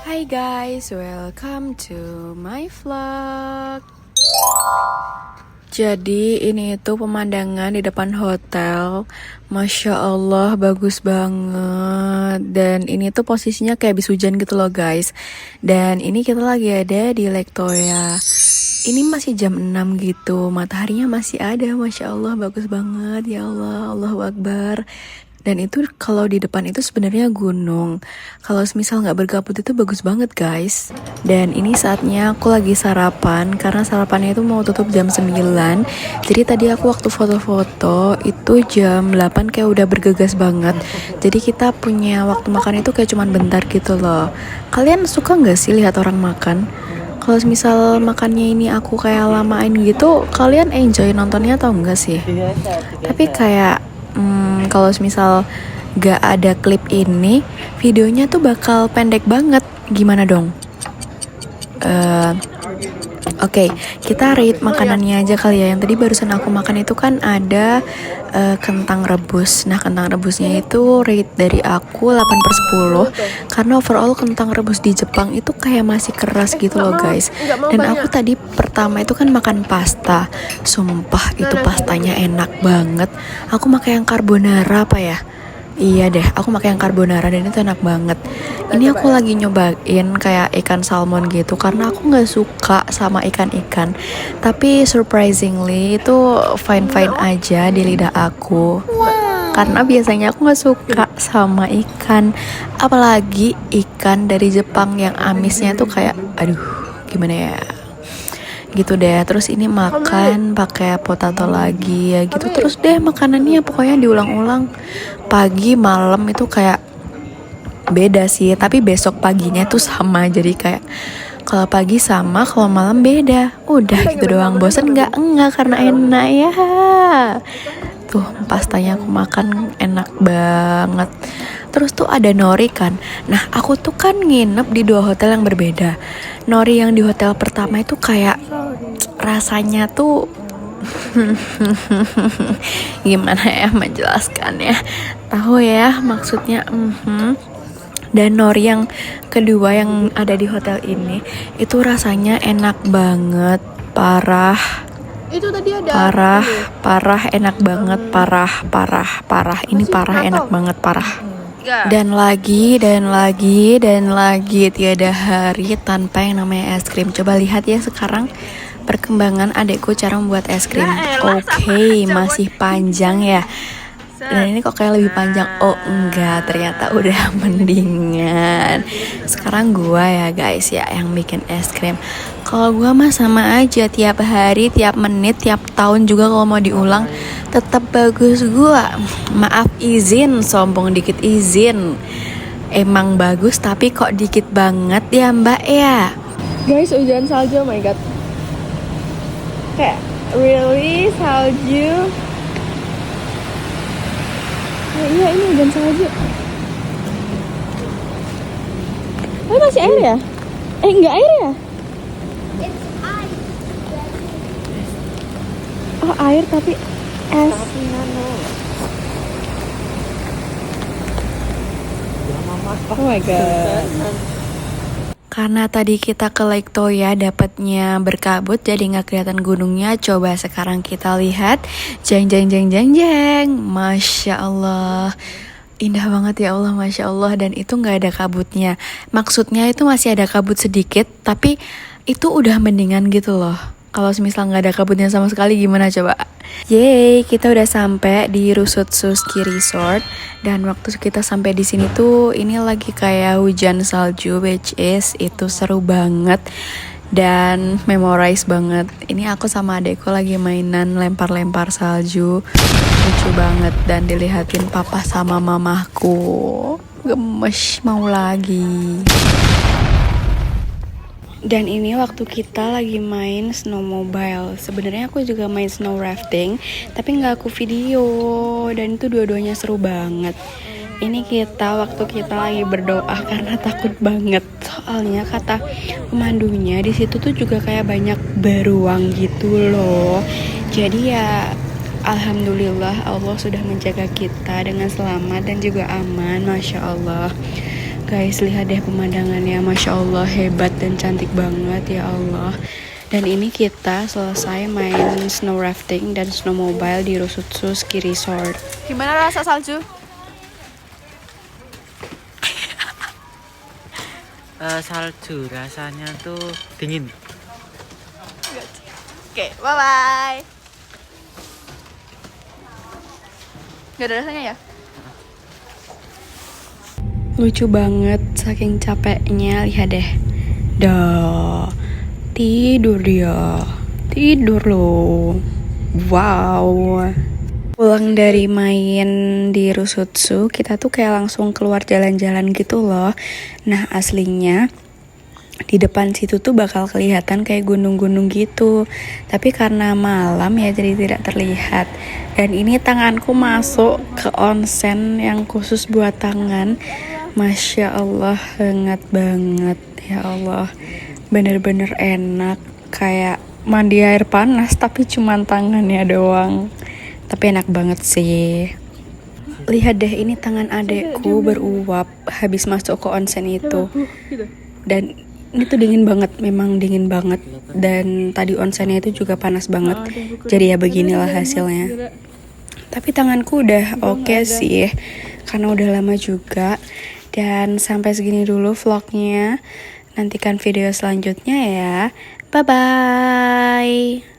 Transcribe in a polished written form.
Hi guys, welcome to my vlog. Jadi ini itu pemandangan di depan hotel. Masya Allah bagus banget. Dan ini tuh posisinya kayak habis hujan gitu loh guys. Dan ini kita lagi ada di Lake Toya. Ini masih jam 6 gitu. Mataharinya masih ada. Masya Allah bagus banget. Ya Allah, Allahu Akbar. Dan itu kalau di depan itu sebenarnya gunung. Kalau misal nggak berkabut itu bagus banget guys. Dan ini saatnya aku lagi sarapan. Karena sarapannya itu mau tutup jam 9. Jadi tadi aku waktu foto-foto itu jam 8 kayak udah bergegas banget. Jadi kita punya waktu makan itu kayak cuman bentar gitu loh. Kalian suka nggak sih lihat orang makan? Kalau misal makannya ini aku kayak lamain gitu, kalian enjoy nontonnya atau enggak sih? Tapi kayak kalau misal gak ada klip ini, videonya tuh bakal pendek banget. Gimana dong? Oke, kita rate makanannya aja kali ya. Yang tadi barusan aku makan itu kan ada kentang rebus. Nah, kentang rebusnya itu rate dari aku 8/10. Karena overall kentang rebus di Jepang itu kayak masih keras gitu loh guys. Dan aku tadi pertama itu kan makan pasta. Sumpah itu pastanya enak banget. Aku pakai yang carbonara apa ya? Iya deh, aku pakai yang carbonara dan itu enak banget. Ini aku lagi nyobain kayak ikan salmon gitu karena aku nggak suka sama ikan-ikan. Tapi surprisingly itu fine-fine aja di lidah aku. Karena biasanya aku nggak suka sama ikan, apalagi ikan dari Jepang yang amisnya tuh kayak, aduh, gimana ya? Gitu deh. Terus ini makan pakai potato lagi ya gitu. Terus deh makanannya pokoknya diulang-ulang. Pagi malam itu kayak beda sih, tapi besok paginya tuh sama. Jadi kayak kalau pagi sama, kalau malam beda. Udah gitu doang. Bosen nggak? Enggak, karena enak ya. Tuh pastanya aku makan enak banget. Terus tuh ada nori kan. Nah aku tuh kan nginep di 2 hotel yang berbeda. Nori yang di hotel pertama itu kayak rasanya tuh gimana ya menjelaskannya, tahu ya maksudnya. Dan nori yang kedua yang ada di hotel ini itu rasanya enak banget, parah. Itu tadi ada Parah enak banget, parah ini parah enak banget, parah. Dan lagi tiada hari tanpa yang namanya es krim. Coba lihat ya sekarang perkembangan adekku cara membuat es krim. Oke, masih panjang ya. Dan ini kok kayak lebih panjang. Oh enggak, ternyata udah mendingan. Sekarang gua ya guys ya yang bikin es krim. Kalau gua mah sama aja, tiap hari, tiap menit, tiap tahun juga kalau mau diulang tetap bagus gua. Maaf izin, sombong dikit izin. Emang bagus tapi kok dikit banget ya Mbak ya. guys, hujan salju, oh my god. Kayak really salju. Iya ini hujan salju. Oh masih air ya? Enggak air ya? Oh air tapi es. Oh my god. Karena tadi kita ke Lake Toya dapatnya berkabut jadi nggak kelihatan gunungnya. Coba sekarang kita lihat. Jeng. Masya Allah. Indah banget ya Allah, Masya Allah. Dan itu nggak ada kabutnya. Maksudnya itu masih ada kabut sedikit, tapi itu udah mendingan gitu loh. Kalau misal nggak ada kabutnya sama sekali gimana coba? Yeay, kita udah sampai di Rusutsuski Resort. Dan waktu kita sampai di sini tuh ini lagi kayak hujan salju, which is itu seru banget dan memorize banget. Ini aku sama adekku lagi mainan lempar-lempar salju, lucu banget dan dilihatin papa sama mamahku. Gemes mau lagi. Dan ini waktu kita lagi main snowmobile. Sebenarnya aku juga main snow rafting, tapi nggak aku video. Dan itu dua-duanya seru banget. Ini waktu kita lagi berdoa karena takut banget. Soalnya kata pemandunya di situ tuh juga kayak banyak beruang gitu loh. Jadi ya alhamdulillah Allah sudah menjaga kita dengan selamat dan juga aman. Masya Allah. Guys, lihat deh pemandangannya, Masya Allah, hebat dan cantik banget, ya Allah. Dan ini kita selesai main snow rafting dan snowmobile di Rusutsu Ski Resort. Gimana rasa salju? Salju rasanya tuh dingin. Oke, bye-bye. Gak ada rasanya ya? Lucu banget, saking capeknya, lihat deh. Dah, tidur dia. Tidur loh. Wow. Pulang dari main di Rusutsu, kita tuh kayak langsung keluar jalan-jalan gitu loh. Nah, aslinya di depan situ tuh bakal kelihatan kayak gunung-gunung gitu. Tapi karena malam ya jadi tidak terlihat. Dan ini tanganku masuk ke onsen yang khusus buat tangan. Masya Allah, hangat banget. Ya Allah, bener-bener enak. Kayak mandi air panas tapi cuman tangannya doang. Tapi enak banget sih. Lihat deh, ini tangan adekku beruap habis masuk ke onsen itu. Dan ini tuh dingin banget, memang dingin banget. Dan tadi onsennya itu juga panas banget. Jadi ya beginilah hasilnya. Tapi tanganku udah oke sih, karena udah lama juga. Dan sampai segini dulu vlognya. Nantikan video selanjutnya ya. Bye-bye.